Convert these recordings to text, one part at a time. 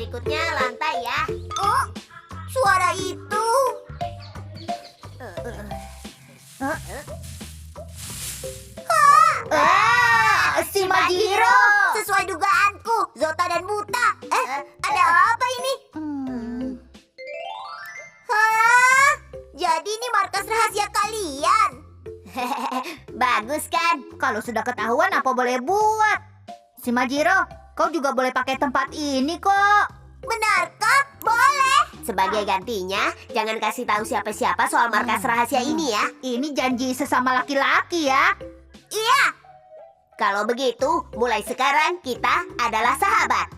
Berikutnya lantai ya. Oh, suara itu. Si Majiro. Sesuai dugaanku, Zota dan Buta. Ada apa ini? Hah? Jadi ini markas rahasia kalian? Bagus kan? Kalau sudah ketahuan apa boleh buat? Si Majiro, kau juga boleh pakai tempat ini kok. Benarkah? Boleh. Sebagai gantinya, jangan kasih tahu siapa-siapa soal markas rahasia ini ya. Ini janji sesama laki-laki ya. Iya. Kalau begitu, mulai sekarang kita adalah sahabat.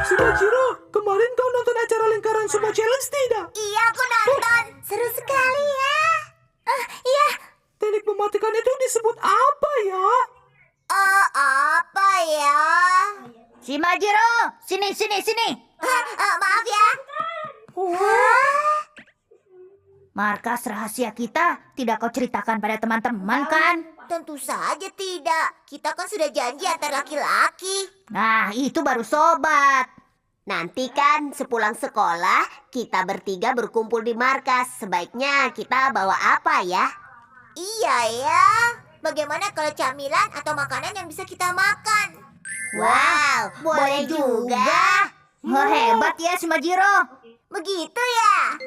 Si Majiro, kemarin kau nonton acara lingkaran sumo challenge tidak? Iya, aku nonton. Seru sekali ya. Iya. Teknik mematikan itu disebut apa ya? Apa ya? Si Majiro, sini. Maaf ya. Markas rahasia kita tidak kau ceritakan pada teman-teman kan? Tentu saja tidak. Kita kan sudah janji antar laki-laki. Nah, itu baru sobat. Nanti kan sepulang sekolah, kita bertiga berkumpul di markas. Sebaiknya kita bawa apa ya? Iya ya. Bagaimana kalau camilan atau makanan yang bisa kita makan? Wow, boleh juga. Wah, hebat ya si Majiro. Begitu ya.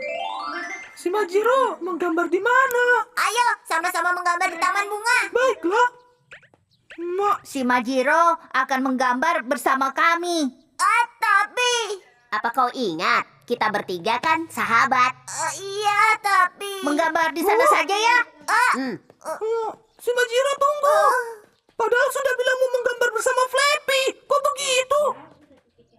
Si Majiro menggambar di mana? Ayo, sama-sama menggambar di taman bunga. Baiklah. Si Majiro akan menggambar bersama kami. Tapi... Apa kau ingat? Kita bertiga kan sahabat. Iya, tapi... Menggambar di sana saja ya. Si Majiro tunggu. Padahal sudah bilang mau menggambar bersama Flappy. Kok begitu?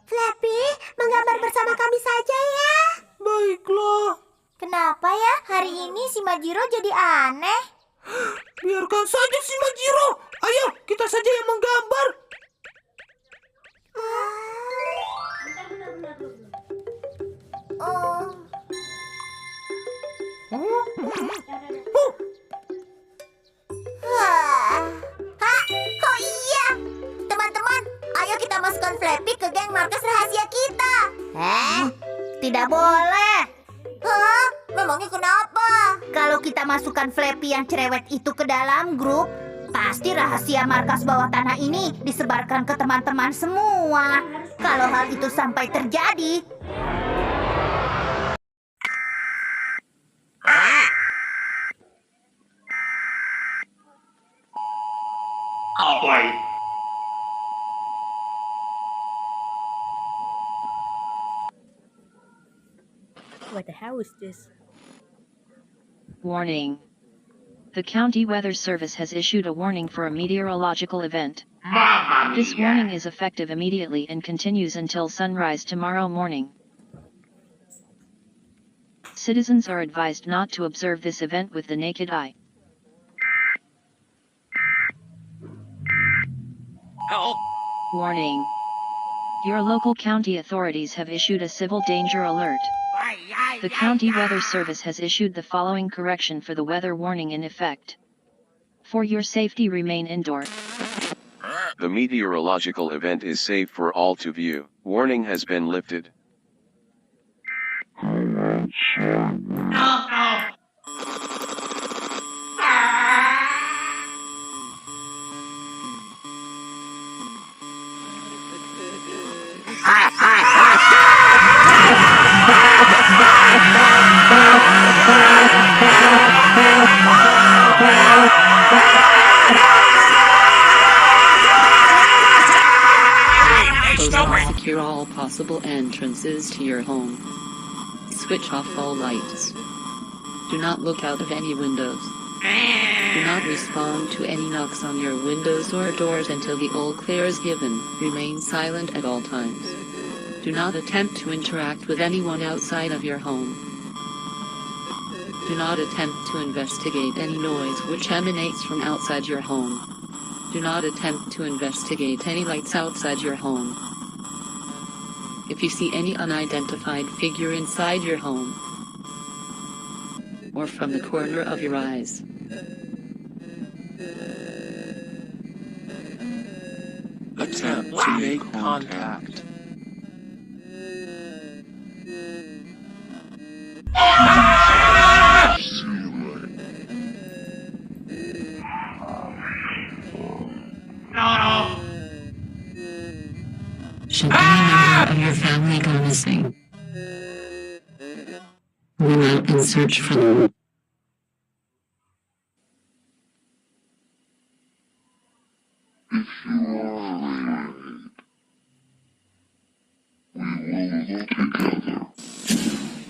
Flappy, menggambar bersama kami saja ya. Baiklah. Kenapa ya hari ini si Majiro jadi aneh? Biarkan saja si Majiro. Ayo, kita saja yang menggambar. Oh iya. Teman-teman, ayo kita masukkan Flappy ke geng markas rahasia kita. Tidak boleh. Hah? Memangnya kenapa? Kalau kita masukkan Flappy yang cerewet itu ke dalam grup, pasti rahasia markas bawah tanah ini disebarkan ke teman-teman semua. Kalau hal itu sampai terjadi, What the hell is this? Warning. The County Weather Service has issued a warning for a meteorological event. This warning is effective immediately and continues until sunrise tomorrow morning. Citizens are advised not to observe this event with the naked eye. Warning. Your local county authorities have issued a civil danger alert. The County Weather Service has issued the following correction for the weather warning in effect. For your safety, remain indoor. The meteorological event is safe for all to view. Warning has been lifted. Secure all possible entrances to your home. Switch off all lights. Do not look out of any windows. Do not respond to any knocks on your windows or doors until the all clear is given. Remain silent at all times. Do not attempt to interact with anyone outside of your home. Do not attempt to investigate any noise which emanates from outside your home. Do not attempt to investigate any lights outside your home. If you see any unidentified figure inside your home, or from the corner of your eyes, attempt to make contact. Should any member of your family go missing, run out and search for them.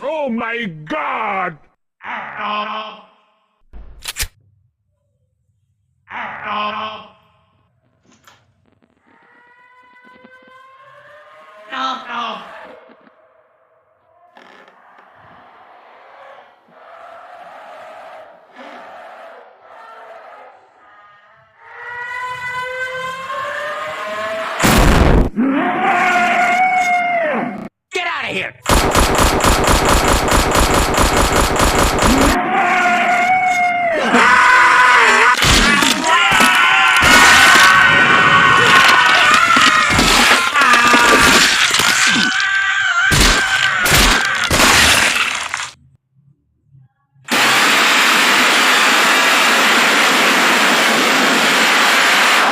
Oh my God!